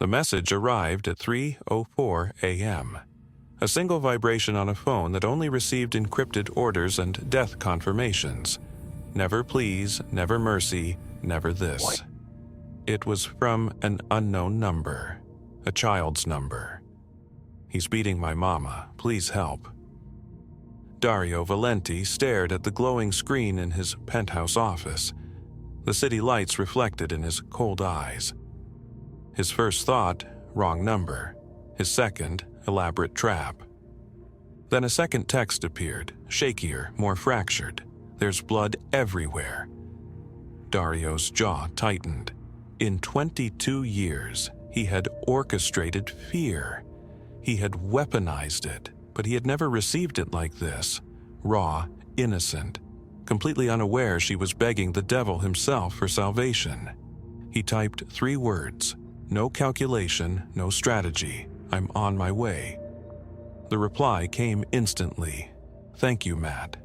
The message arrived at 3:04 a.m. A single vibration on a phone that only received encrypted orders and death confirmations. Never please, never mercy, never this. It was from an unknown number, a child's number. He's beating my mama, please help. Dario Valenti stared at the glowing screen in his penthouse office, the city lights reflected in his cold eyes. His first thought, wrong number. His second, elaborate trap. Then a second text appeared, shakier, more fractured. There's blood everywhere. Dario's jaw tightened. In 22 years, he had orchestrated fear. He had weaponized it, but he had never received it like this. Raw, innocent, completely unaware she was begging the devil himself for salvation. He typed 3 words. No calculation, no strategy. I'm on my way. The reply came instantly. Thank you, Matt.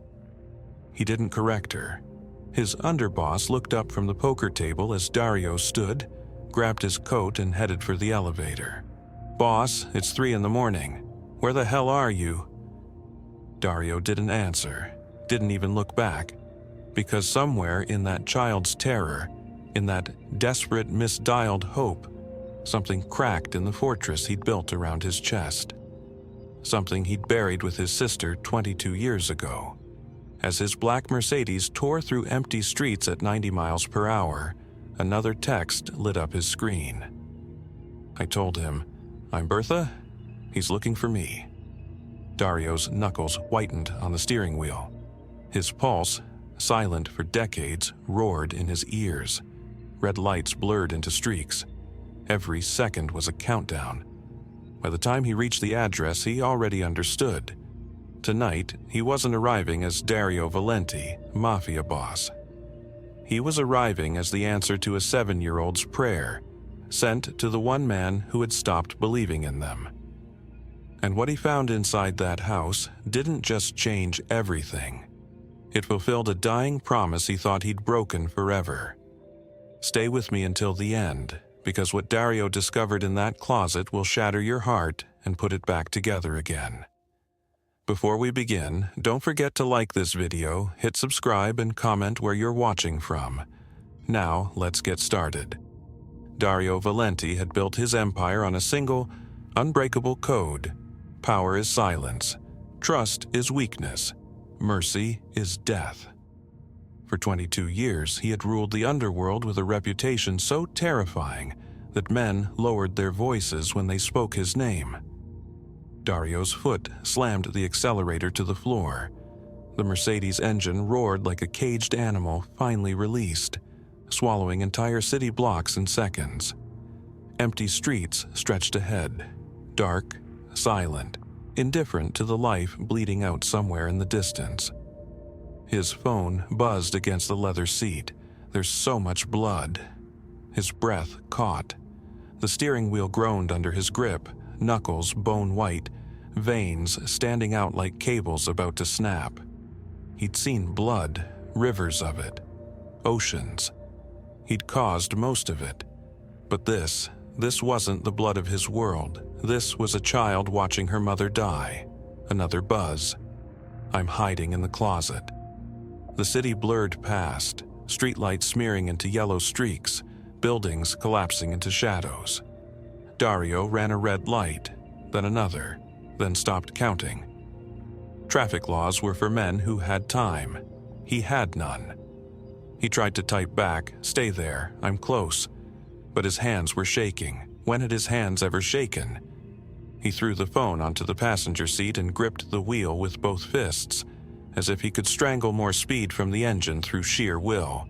He didn't correct her. His underboss looked up from the poker table as Dario stood, grabbed his coat and headed for the elevator. Boss, it's 3 a.m. Where the hell are you? Dario didn't answer, didn't even look back, because somewhere in that child's terror, in that desperate misdialed hope, something cracked in the fortress he'd built around his chest. Something he'd buried with his sister 22 years ago. As his black Mercedes tore through empty streets at 90 miles per hour, another text lit up his screen. I told him, I'm Bertha. He's looking for me. Dario's knuckles whitened on the steering wheel. His pulse, silent for decades, roared in his ears. Red lights blurred into streaks. Every second was a countdown. By the time he reached the address, he already understood. Tonight, he wasn't arriving as Dario Valenti, Mafia boss. He was arriving as the answer to a 7-year-old's prayer, sent to the one man who had stopped believing in them. And what he found inside that house didn't just change everything. It fulfilled a dying promise he thought he'd broken forever. Stay with me until the end, because what Dario discovered in that closet will shatter your heart and put it back together again. Before we begin, don't forget to like this video, hit subscribe, and comment where you're watching from. Now, let's get started. Dario Valenti had built his empire on a single, unbreakable code. Power is silence. Trust is weakness. Mercy is death. For 22 years, he had ruled the underworld with a reputation so terrifying that men lowered their voices when they spoke his name. Dario's foot slammed the accelerator to the floor. The Mercedes engine roared like a caged animal finally released, swallowing entire city blocks in seconds. Empty streets stretched ahead, dark, silent, indifferent to the life bleeding out somewhere in the distance. His phone buzzed against the leather seat. There's so much blood. His breath caught. The steering wheel groaned under his grip, knuckles bone white, veins standing out like cables about to snap. He'd seen blood, rivers of it, oceans. He'd caused most of it. But this wasn't the blood of his world. This was a child watching her mother die. Another buzz. I'm hiding in the closet. The city blurred past, streetlights smearing into yellow streaks, buildings collapsing into shadows. Dario ran a red light, then another, then stopped counting. Traffic laws were for men who had time. He had none. He tried to type back, stay there, I'm close. But his hands were shaking. When had his hands ever shaken? He threw the phone onto the passenger seat and gripped the wheel with both fists, as if he could strangle more speed from the engine through sheer will.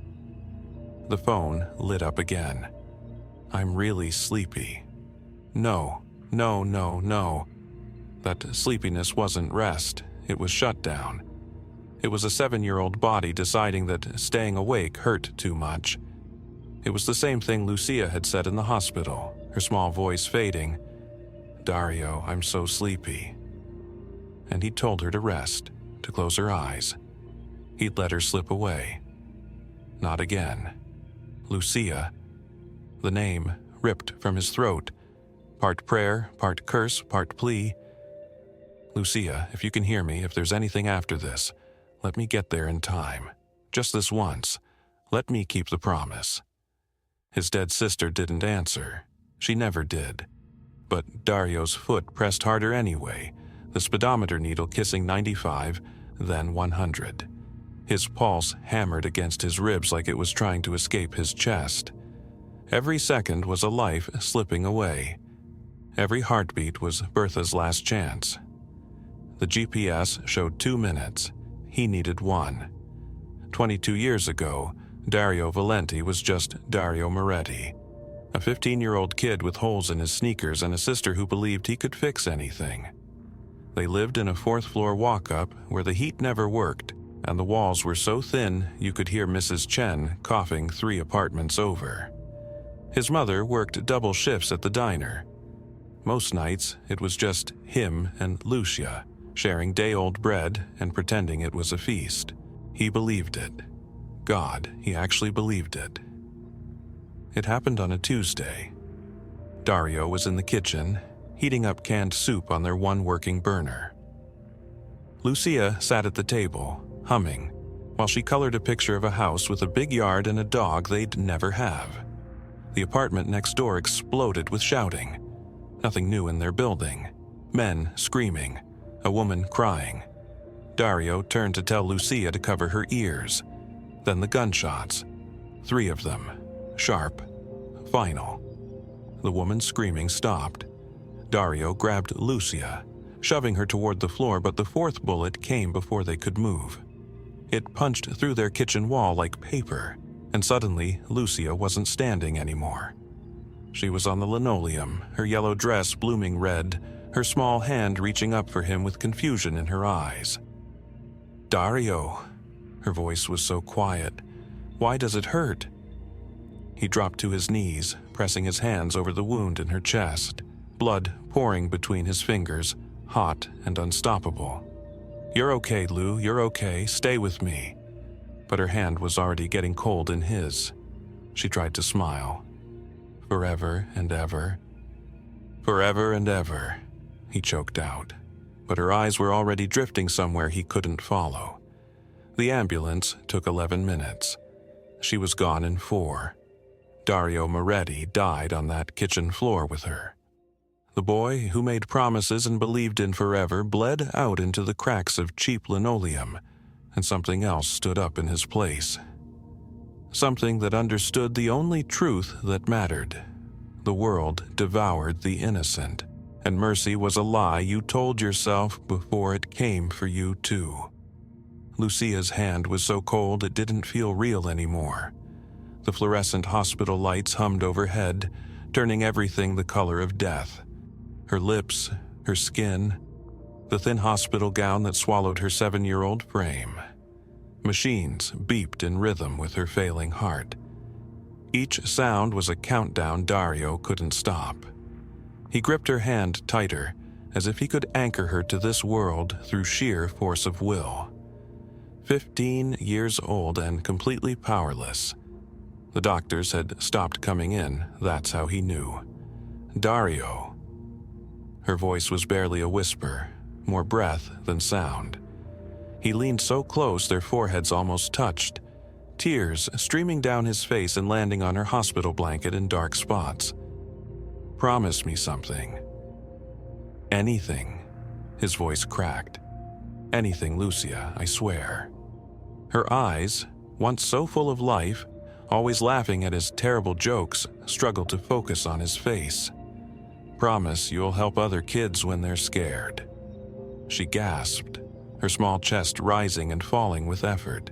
The phone lit up again. I'm really sleepy. No. That sleepiness wasn't rest, it was shutdown. It was a 7-year-old body deciding that staying awake hurt too much. It was the same thing Lucia had said in the hospital, her small voice fading. Dario, I'm so sleepy. And he told her to rest, to close her eyes. He'd let her slip away. Not again. Lucia. The name ripped from his throat, Part prayer, part curse, part plea. Lucia, if you can hear me, if there's anything after this, let me get there in time. Just this once. Let me keep the promise. His dead sister didn't answer. She never did. But Dario's foot pressed harder anyway, the speedometer needle kissing 95, then 100. His pulse hammered against his ribs like it was trying to escape his chest. Every second was a life slipping away. Every heartbeat was Bertha's last chance. The GPS showed 2 minutes. He needed 1. 22 years ago, Dario Valenti was just Dario Moretti, a 15-year-old kid with holes in his sneakers and a sister who believed he could fix anything. They lived in a 4th-floor walk-up where the heat never worked, and the walls were so thin you could hear Mrs. Chen coughing 3 apartments over. His mother worked double shifts at the diner. Most nights, it was just him and Lucia, sharing day-old bread and pretending it was a feast. He believed it. God, he actually believed it. It happened on a Tuesday. Dario was in the kitchen, heating up canned soup on their one working burner. Lucia sat at the table, humming, while she colored a picture of a house with a big yard and a dog they'd never have. The apartment next door exploded with shouting. Nothing new in their building. Men screaming, a woman crying. Dario turned to tell Lucia to cover her ears. Then the gunshots. 3 of them. Sharp. Final. The woman screaming stopped. Dario grabbed Lucia, shoving her toward the floor, but the 4th bullet came before they could move. It punched through their kitchen wall like paper, and suddenly Lucia wasn't standing anymore. She was on the linoleum, her yellow dress blooming red, her small hand reaching up for him with confusion in her eyes. "Dario." Her voice was so quiet. "Why does it hurt?" He dropped to his knees, pressing his hands over the wound in her chest, blood pouring between his fingers, hot and unstoppable. "You're okay, Lou, you're okay, stay with me." But her hand was already getting cold in his. She tried to smile. "Forever and ever." "Forever and ever," he choked out. But her eyes were already drifting somewhere he couldn't follow. The ambulance took 11 minutes. She was gone in 4. Dario Moretti died on that kitchen floor with her. The boy who made promises and believed in forever bled out into the cracks of cheap linoleum, and something else stood up in his place. Something that understood the only truth that mattered. The world devoured the innocent, and mercy was a lie you told yourself before it came for you too. Lucia's hand was so cold it didn't feel real anymore. The fluorescent hospital lights hummed overhead, turning everything the color of death. Her lips, her skin, the thin hospital gown that swallowed her 7-year-old frame. Machines beeped in rhythm with her failing heart. Each sound was a countdown Dario couldn't stop. He gripped her hand tighter, as if he could anchor her to this world through sheer force of will. 15 years old and completely powerless. The doctors had stopped coming in, that's how he knew. Dario. Her voice was barely a whisper, more breath than sound. He leaned so close their foreheads almost touched, tears streaming down his face and landing on her hospital blanket in dark spots. "Promise me something." "Anything." His voice cracked. "Anything, Lucia, I swear." Her eyes, once so full of life, always laughing at his terrible jokes, struggled to focus on his face. "Promise you'll help other kids when they're scared." She gasped, her small chest rising and falling with effort.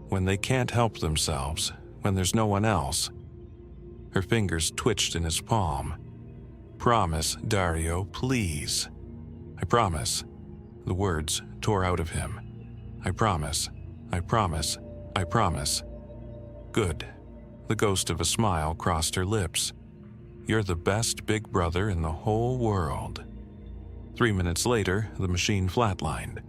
"When they can't help themselves, when there's no one else." Her fingers twitched in his palm. "Promise, Dario, please." "I promise." The words tore out of him. "I promise, I promise, I promise." "Good." The ghost of a smile crossed her lips. "You're the best big brother in the whole world." 3 minutes later, the machine flatlined.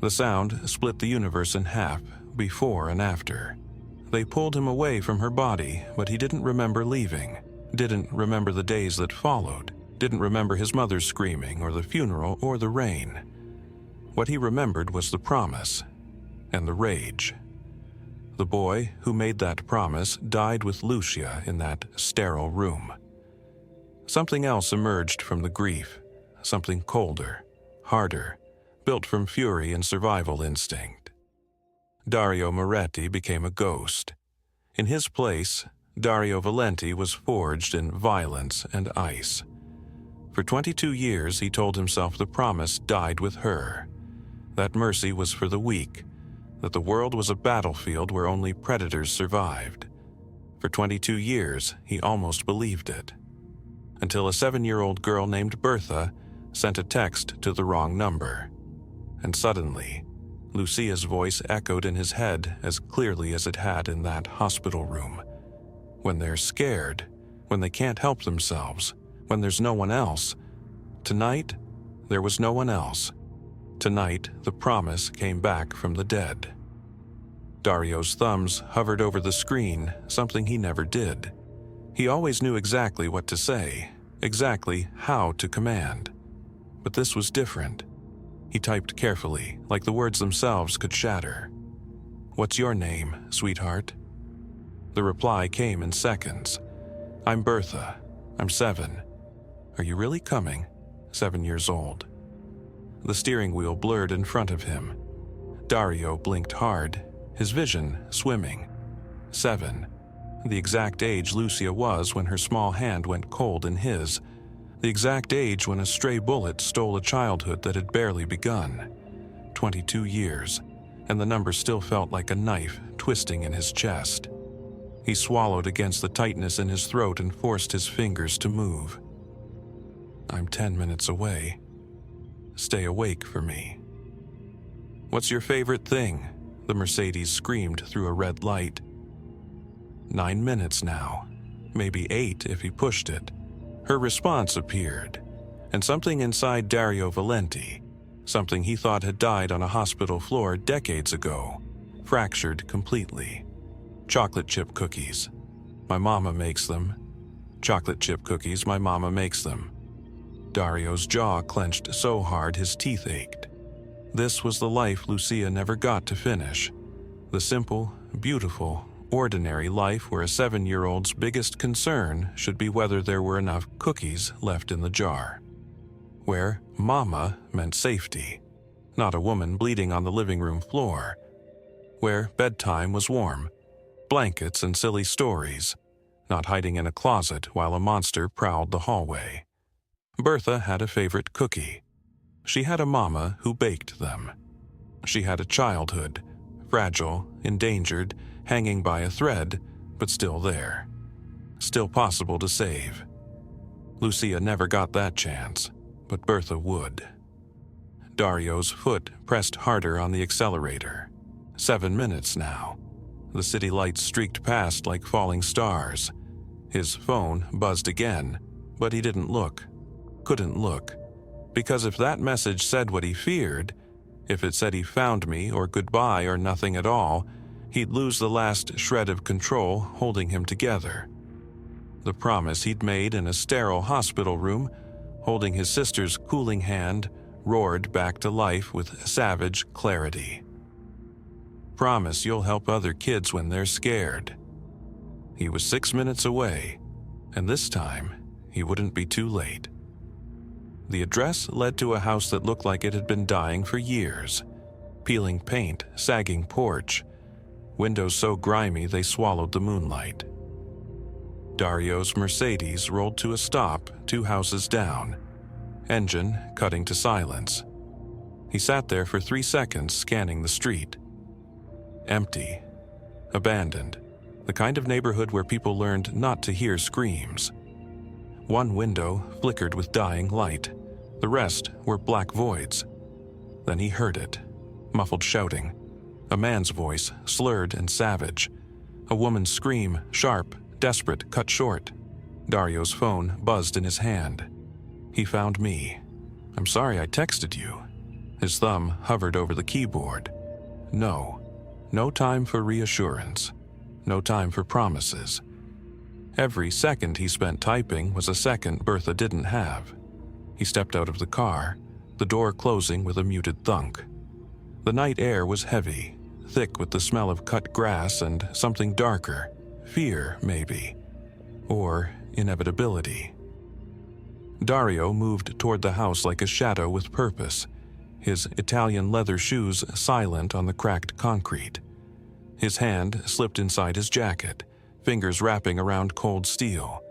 The sound split the universe in half, before and after. They pulled him away from her body, but he didn't remember leaving, didn't remember the days that followed, didn't remember his mother's screaming or the funeral or the rain. What he remembered was the promise and the rage. The boy who made that promise died with Lucia in that sterile room. Something else emerged from the grief, something colder, harder, built from fury and survival instinct. Dario Moretti became a ghost. In his place, Dario Valenti was forged in violence and ice. For 22 years, he told himself the promise died with her, that mercy was for the weak, that the world was a battlefield where only predators survived. For 22 years, he almost believed it. Until a 7-year-old girl named Bertha sent a text to the wrong number. And suddenly, Lucia's voice echoed in his head as clearly as it had in that hospital room. When they're scared, when they can't help themselves, when there's no one else. Tonight, there was no one else. Tonight, the promise came back from the dead. Dario's thumbs hovered over the screen, something he never did. He always knew exactly what to say, exactly how to command. But this was different. He typed carefully, like the words themselves could shatter. "What's your name, sweetheart?" The reply came in seconds. "I'm Bertha. I'm 7. Are you really coming? 7 years old." The steering wheel blurred in front of him. Dario blinked hard, his vision swimming. 7. The exact age Lucia was when her small hand went cold in his. The exact age when a stray bullet stole a childhood that had barely begun. 22 years, and the number still felt like a knife twisting in his chest. He swallowed against the tightness in his throat and forced his fingers to move. "I'm 10 minutes away. Stay awake for me." "What's your favorite thing?" the Mercedes screamed through a red light. 9 minutes now, maybe 8 if he pushed it. Her response appeared, and something inside Dario Valenti, something he thought had died on a hospital floor decades ago, fractured completely. "Chocolate chip cookies. My mama makes them. Chocolate chip cookies, my mama makes them." Dario's jaw clenched so hard his teeth ached. This was the life Lucia never got to finish. The simple, beautiful, ordinary life where a 7-year-old's biggest concern should be whether there were enough cookies left in the jar. Where mama meant safety, not a woman bleeding on the living room floor. Where bedtime was warm, blankets and silly stories, not hiding in a closet while a monster prowled the hallway. Bertha had a favorite cookie. She had a mama who baked them. She had a childhood, fragile, endangered, hanging by a thread, but still there. Still possible to save. Lucia never got that chance, but Bertha would. Dario's foot pressed harder on the accelerator. 7 minutes now. The city lights streaked past like falling stars. His phone buzzed again, but he didn't look. Couldn't look. Because if that message said what he feared, if it said he found me or goodbye or nothing at all, he'd lose the last shred of control holding him together. The promise he'd made in a sterile hospital room, holding his sister's cooling hand, roared back to life with savage clarity. "Promise you'll help other kids when they're scared." He was 6 minutes away, and this time he wouldn't be too late. The address led to a house that looked like it had been dying for years. Peeling paint, sagging porch, windows so grimy they swallowed the moonlight. Dario's Mercedes rolled to a stop 2 houses down, engine cutting to silence. He sat there for 3 seconds scanning the street. Empty, abandoned, the kind of neighborhood where people learned not to hear screams. One window flickered with dying light. The rest were black voids. Then he heard it, muffled shouting. A man's voice, slurred and savage. A woman's scream, sharp, desperate, cut short. Dario's phone buzzed in his hand. He found me. "I'm sorry I texted you." His thumb hovered over the keyboard. No time for reassurance. No time for promises. Every second he spent typing was a second Bertha didn't have. He stepped out of the car, the door closing with a muted thunk. The night air was heavy, thick with the smell of cut grass and something darker, fear maybe, or inevitability. Dario moved toward the house like a shadow with purpose, his Italian leather shoes silent on the cracked concrete. His hand slipped inside his jacket, fingers wrapping around cold steel.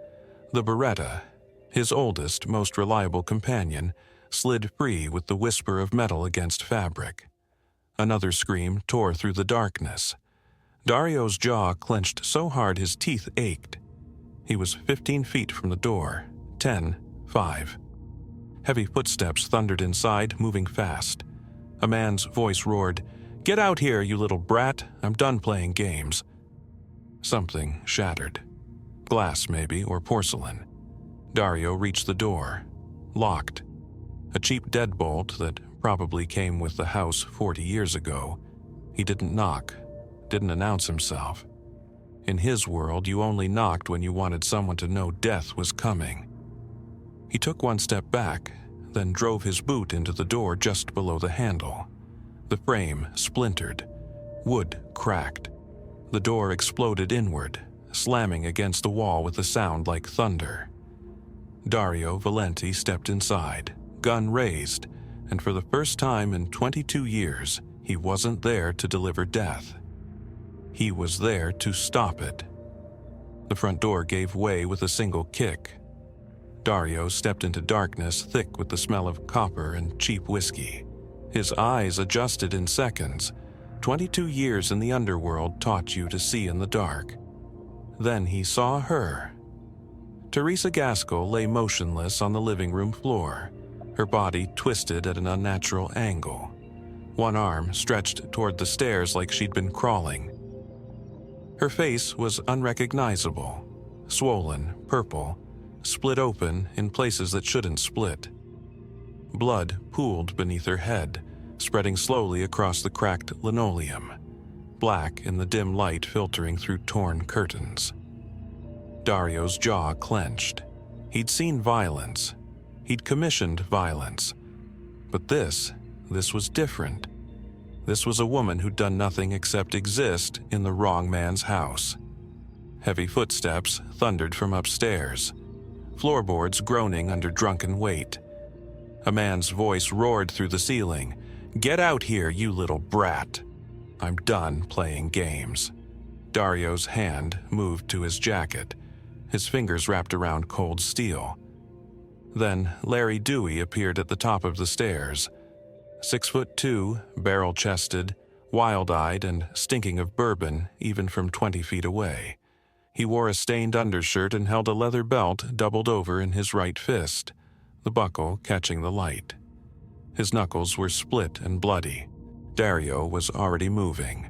The Beretta, his oldest, most reliable companion, slid free with the whisper of metal against fabric. Another scream tore through the darkness. Dario's jaw clenched so hard his teeth ached. He was 15 feet from the door, 10, 5. Heavy footsteps thundered inside, moving fast. A man's voice roared, "Get out here, you little brat! I'm done playing games." Something shattered. Glass, maybe, or porcelain. Dario reached the door. Locked. A cheap deadbolt that probably came with the house 40 years ago. He didn't knock, didn't announce himself. In his world, you only knocked when you wanted someone to know death was coming. He took one step back, then drove his boot into the door just below the handle. The frame splintered. Wood cracked. The door exploded inward, slamming against the wall with a sound like thunder. Dario Valenti stepped inside, gun raised, and for the first time in 22 years, he wasn't there to deliver death. He was there to stop it. The front door gave way with a single kick. Dario stepped into darkness thick with the smell of copper and cheap whiskey. His eyes adjusted in seconds. 22 years in the underworld taught you to see in the dark. Then he saw her. Teresa Gaskell lay motionless on the living room floor, her body twisted at an unnatural angle. One arm stretched toward the stairs like she'd been crawling. Her face was unrecognizable, swollen, purple, split open in places that shouldn't split. Blood pooled beneath her head, spreading slowly across the cracked linoleum, black in the dim light filtering through torn curtains. Dario's jaw clenched. He'd seen violence. He'd commissioned violence. But this was different. This was a woman who'd done nothing except exist in the wrong man's house. Heavy footsteps thundered from upstairs, floorboards groaning under drunken weight. A man's voice roared through the ceiling. "Get out here, you little brat! I'm done playing games." Dario's hand moved to his jacket, his fingers wrapped around cold steel. Then Larry Dewey appeared at the top of the stairs. 6'2", barrel-chested, wild-eyed, and stinking of bourbon even from 20 feet away. He wore a stained undershirt and held a leather belt doubled over in his right fist, the buckle catching the light. His knuckles were split and bloody. Dario was already moving.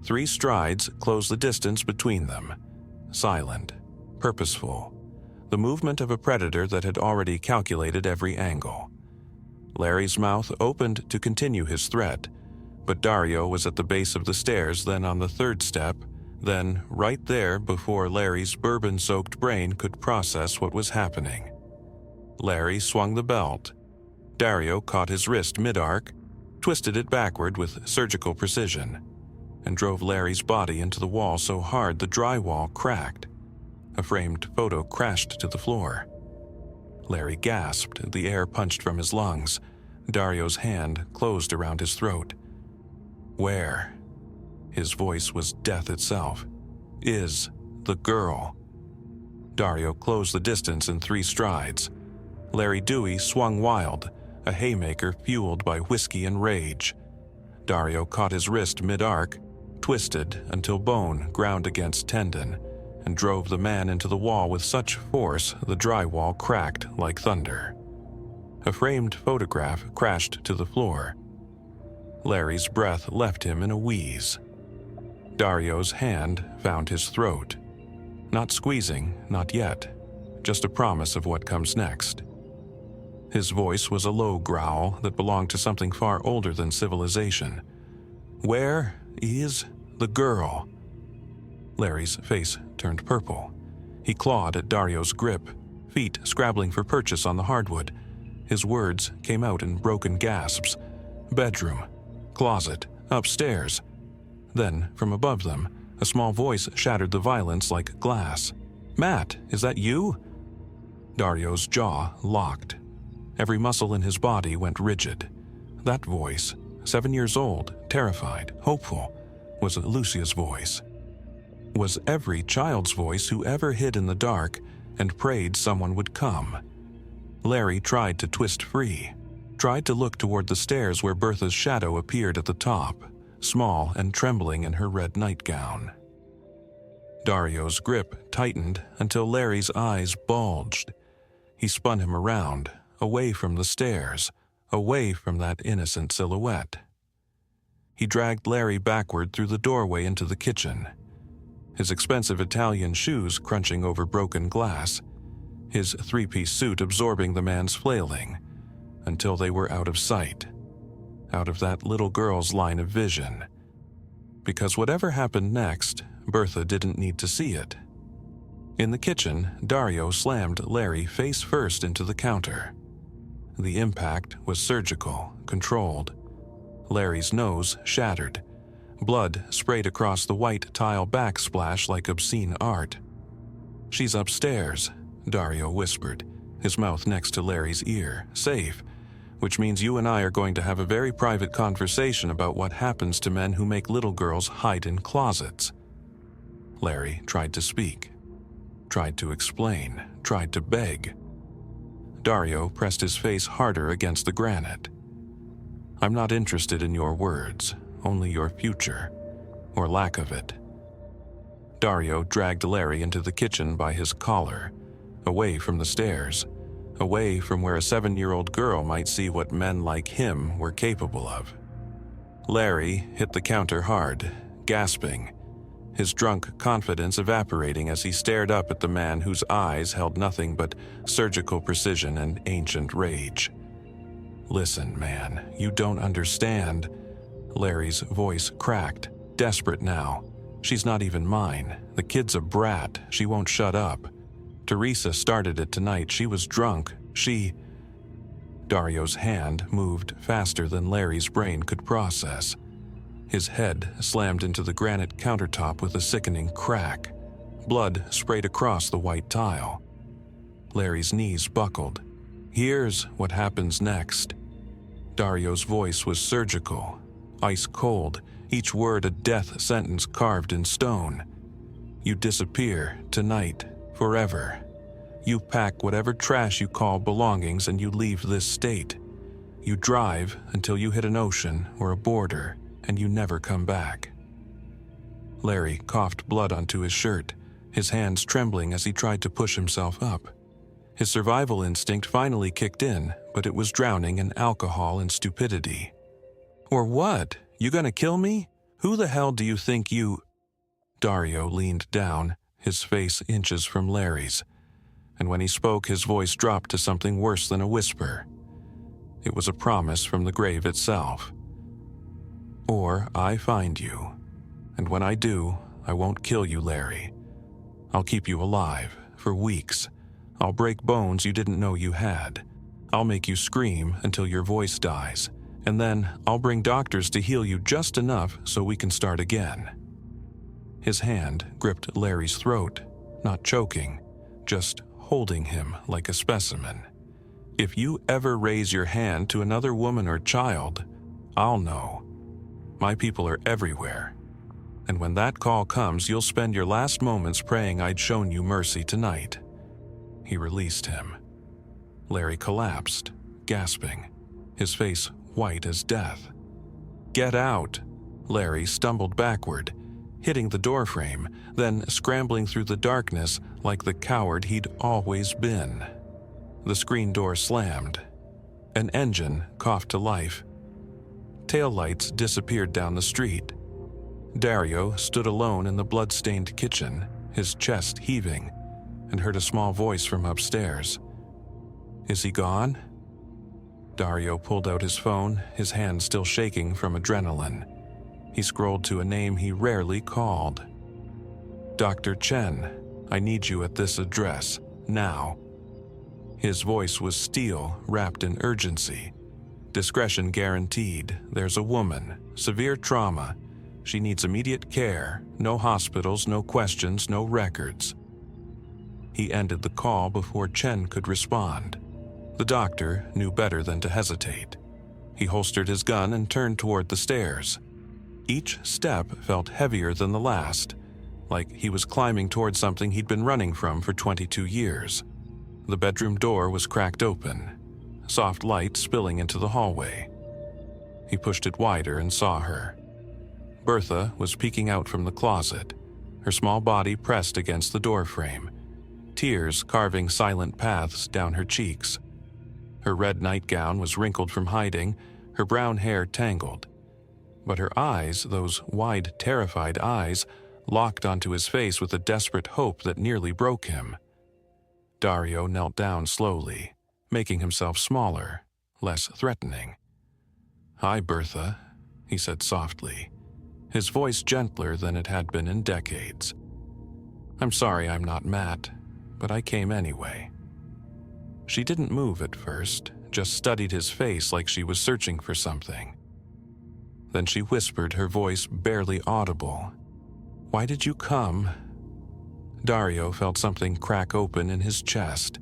3 strides closed the distance between them. Silent, purposeful. The movement of a predator that had already calculated every angle. Larry's mouth opened to continue his threat, but Dario was at the base of the stairs, then on the 3rd step, then right there before Larry's bourbon-soaked brain could process what was happening. Larry swung the belt. Dario caught his wrist mid-arc, twisted it backward with surgical precision, and drove Larry's body into the wall so hard the drywall cracked. A framed photo crashed to the floor. Larry gasped, the air punched from his lungs. Dario's hand closed around his throat. "Where?" His voice was death itself. "Is the girl?" Dario closed the distance in 3 strides. Larry Dewey swung wild, a haymaker fueled by whiskey and rage. Dario caught his wrist mid-arc, twisted until bone ground against tendon, and drove the man into the wall with such force the drywall cracked like thunder. A framed photograph crashed to the floor. Larry's breath left him in a wheeze. Dario's hand found his throat. Not squeezing, not yet, just a promise of what comes next. His voice was a low growl that belonged to something far older than civilization. "Where is the girl?" Larry's face turned purple. He clawed at Dario's grip, feet scrabbling for purchase on the hardwood. His words came out in broken gasps. Bedroom, closet, upstairs. Then, from above them, a small voice shattered the violence like glass. "Matt, is that you?" Dario's jaw locked. Every muscle in his body went rigid. That voice, 7 years old, terrified, hopeful, was Lucia's voice. Was every child's voice who ever hid in the dark and prayed someone would come. Larry tried to twist free, tried to look toward the stairs where Bertha's shadow appeared at the top, small and trembling in her red nightgown. Dario's grip tightened until Larry's eyes bulged. He spun him around, away from the stairs, away from that innocent silhouette. He dragged Larry backward through the doorway into the kitchen, his expensive Italian shoes crunching over broken glass, his three-piece suit absorbing the man's flailing, until they were out of sight, out of that little girl's line of vision. Because whatever happened next, Bertha didn't need to see it. In the kitchen, Dario slammed Larry face first into the counter. The impact was surgical, controlled. Larry's nose shattered. Blood sprayed across the white tile backsplash like obscene art. "She's upstairs," Dario whispered, his mouth next to Larry's ear. "Safe, which means you and I are going to have a very private conversation about what happens to men who make little girls hide in closets." Larry tried to speak, tried to explain, tried to beg. Dario pressed his face harder against the granite. "I'm not interested in your words, only your future, or lack of it." Dario dragged Larry into the kitchen by his collar, away from the stairs, away from where a 7-year-old girl might see what men like him were capable of. Larry hit the counter hard, gasping, his drunk confidence evaporating as he stared up at the man whose eyes held nothing but surgical precision and ancient rage. "Listen, man, you don't understand." Larry's voice cracked, desperate now. "She's not even mine. The kid's a brat. She won't shut up. Teresa started it tonight. She was drunk. Dario's hand moved faster than Larry's brain could process. His head slammed into the granite countertop with a sickening crack. Blood sprayed across the white tile. Larry's knees buckled. "Here's what happens next." Dario's voice was surgical, ice cold, each word a death sentence carved in stone. "You disappear tonight, forever. You pack whatever trash you call belongings and you leave this state. You drive until you hit an ocean or a border and you never come back." Larry coughed blood onto his shirt, his hands trembling as he tried to push himself up. His survival instinct finally kicked in, but it was drowning in alcohol and stupidity. "Or what? You gonna kill me? Who the hell do you think you—" Dario leaned down, his face inches from Larry's, and when he spoke his voice dropped to something worse than a whisper. It was a promise from the grave itself. "Or I find you, and when I do, I won't kill you, Larry. I'll keep you alive, for weeks. I'll break bones you didn't know you had. I'll make you scream until your voice dies, and then I'll bring doctors to heal you just enough so we can start again." His hand gripped Larry's throat, not choking, just holding him like a specimen. "If you ever raise your hand to another woman or child, I'll know. My people are everywhere. And when that call comes, you'll spend your last moments praying I'd shown you mercy tonight." He released him. Larry collapsed, gasping, his face white as death. "Get out!" Larry stumbled backward, hitting the doorframe, then scrambling through the darkness like the coward he'd always been. The screen door slammed. An engine coughed to life. Taillights disappeared down the street. Dario stood alone in the blood-stained kitchen, his chest heaving, and heard a small voice from upstairs. "Is he gone?" Dario pulled out his phone, his hand still shaking from adrenaline. He scrolled to a name he rarely called. "Dr. Chen, I need you at this address, now." His voice was steel, wrapped in urgency. "Discretion guaranteed. There's a woman. Severe trauma. She needs immediate care. No hospitals, no questions, no records." He ended the call before Chen could respond. The doctor knew better than to hesitate. He holstered his gun and turned toward the stairs. Each step felt heavier than the last, like he was climbing toward something he'd been running from for 22 years. The bedroom door was cracked open, soft light spilling into the hallway. He pushed it wider and saw her. Bertha was peeking out from the closet, her small body pressed against the doorframe, tears carving silent paths down her cheeks. Her red nightgown was wrinkled from hiding, her brown hair tangled. But her eyes, those wide, terrified eyes, locked onto his face with a desperate hope that nearly broke him. Dario knelt down slowly, making himself smaller, less threatening. "Hi, Bertha," he said softly, his voice gentler than it had been in decades. "I'm sorry I'm not Matt, but I came anyway." She didn't move at first, just studied his face like she was searching for something. Then she whispered, her voice barely audible. "Why did you come?" Dario felt something crack open in his chest,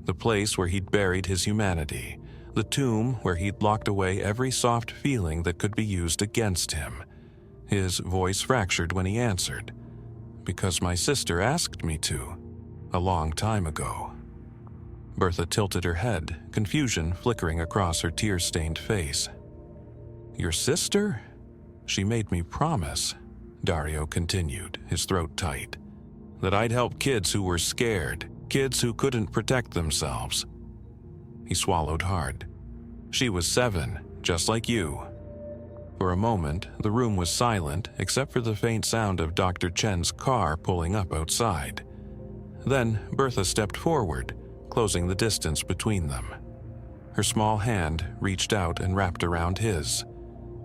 the place where he'd buried his humanity, the tomb where he'd locked away every soft feeling that could be used against him. His voice fractured when he answered, "Because my sister asked me to, a long time ago." Bertha tilted her head, confusion flickering across her tear-stained face. "Your sister? She made me promise," Dario continued, his throat tight, "that I'd help kids who were scared, kids who couldn't protect themselves." He swallowed hard. "She was 7, just like you." For a moment, the room was silent except for the faint sound of Dr. Chen's car pulling up outside. Then Bertha stepped forward, closing the distance between them. Her small hand reached out and wrapped around his.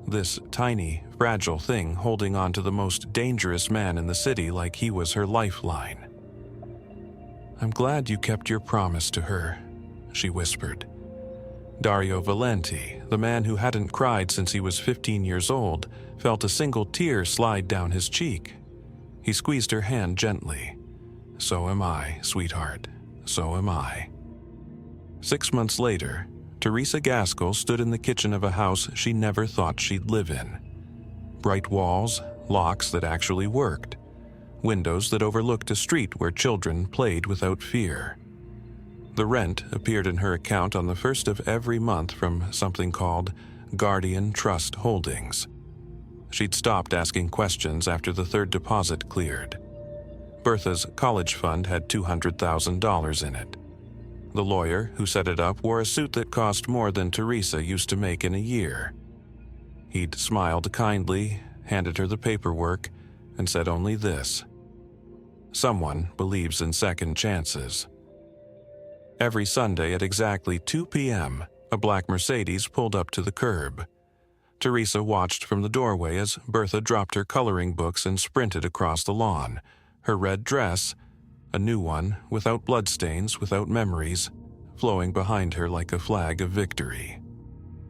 This tiny, fragile thing holding on to the most dangerous man in the city like he was her lifeline. "I'm glad you kept your promise to her," she whispered. Dario Valenti, the man who hadn't cried since he was 15 years old, felt a single tear slide down his cheek. He squeezed her hand gently. "So am I, sweetheart. So am I." 6 months later, Teresa Gaskell stood in the kitchen of a house she never thought she'd live in. Bright walls, locks that actually worked, windows that overlooked a street where children played without fear. The rent appeared in her account on the first of every month from something called Guardian Trust Holdings. She'd stopped asking questions after the third deposit cleared. Bertha's college fund had $200,000 in it. The lawyer who set it up wore a suit that cost more than Teresa used to make in a year. He'd smiled kindly, handed her the paperwork, and said only this: "Someone believes in second chances." Every Sunday at exactly 2 p.m., a black Mercedes pulled up to the curb. Teresa watched from the doorway as Bertha dropped her coloring books and sprinted across the lawn, her red dress, a new one, without bloodstains, without memories, flowing behind her like a flag of victory.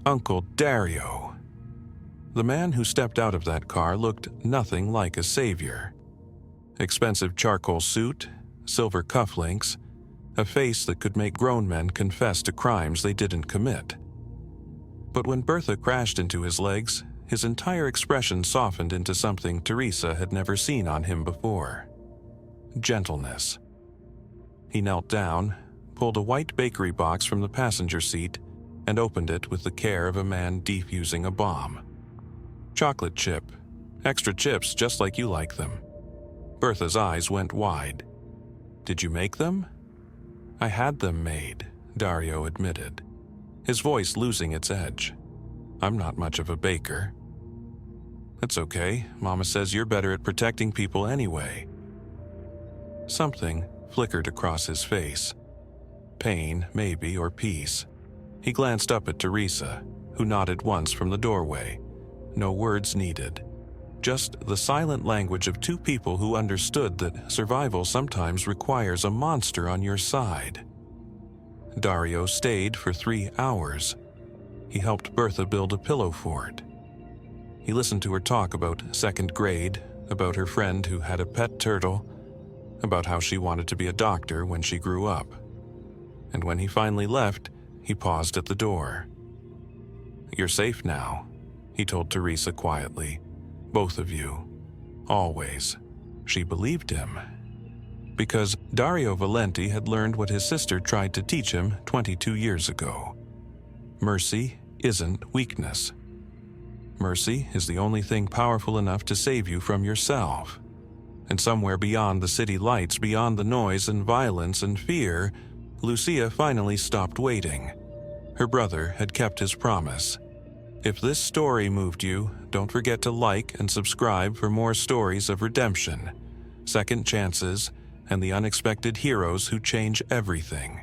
Uncle Dario! The man who stepped out of that car looked nothing like a savior. Expensive charcoal suit, silver cufflinks, a face that could make grown men confess to crimes they didn't commit. But when Bertha crashed into his legs, his entire expression softened into something Teresa had never seen on him before: gentleness. He knelt down, pulled a white bakery box from the passenger seat, and opened it with the care of a man defusing a bomb. "Chocolate chip. Extra chips just like you like them." Bertha's eyes went wide. "Did you make them?" "I had them made," Dario admitted, his voice losing its edge. "I'm not much of a baker." "That's okay. Mama says you're better at protecting people anyway." Something flickered across his face. Pain, maybe, or peace. He glanced up at Teresa, who nodded once from the doorway. No words needed. just the silent language of two people who understood that survival sometimes requires a monster on your side. Dario stayed for 3 hours. He helped Bertha build a pillow fort. He listened to her talk about second grade, about her friend who had a pet turtle, about how she wanted to be a doctor when she grew up. And when he finally left, he paused at the door. "You're safe now," he told Teresa quietly. "Both of you. Always." She believed him. Because Dario Valenti had learned what his sister tried to teach him 22 years ago. Mercy isn't weakness. Mercy is the only thing powerful enough to save you from yourself. And somewhere beyond the city lights, beyond the noise and violence and fear, Lucia finally stopped waiting. Her brother had kept his promise. If this story moved you, don't forget to like and subscribe for more stories of redemption, second chances, and the unexpected heroes who change everything.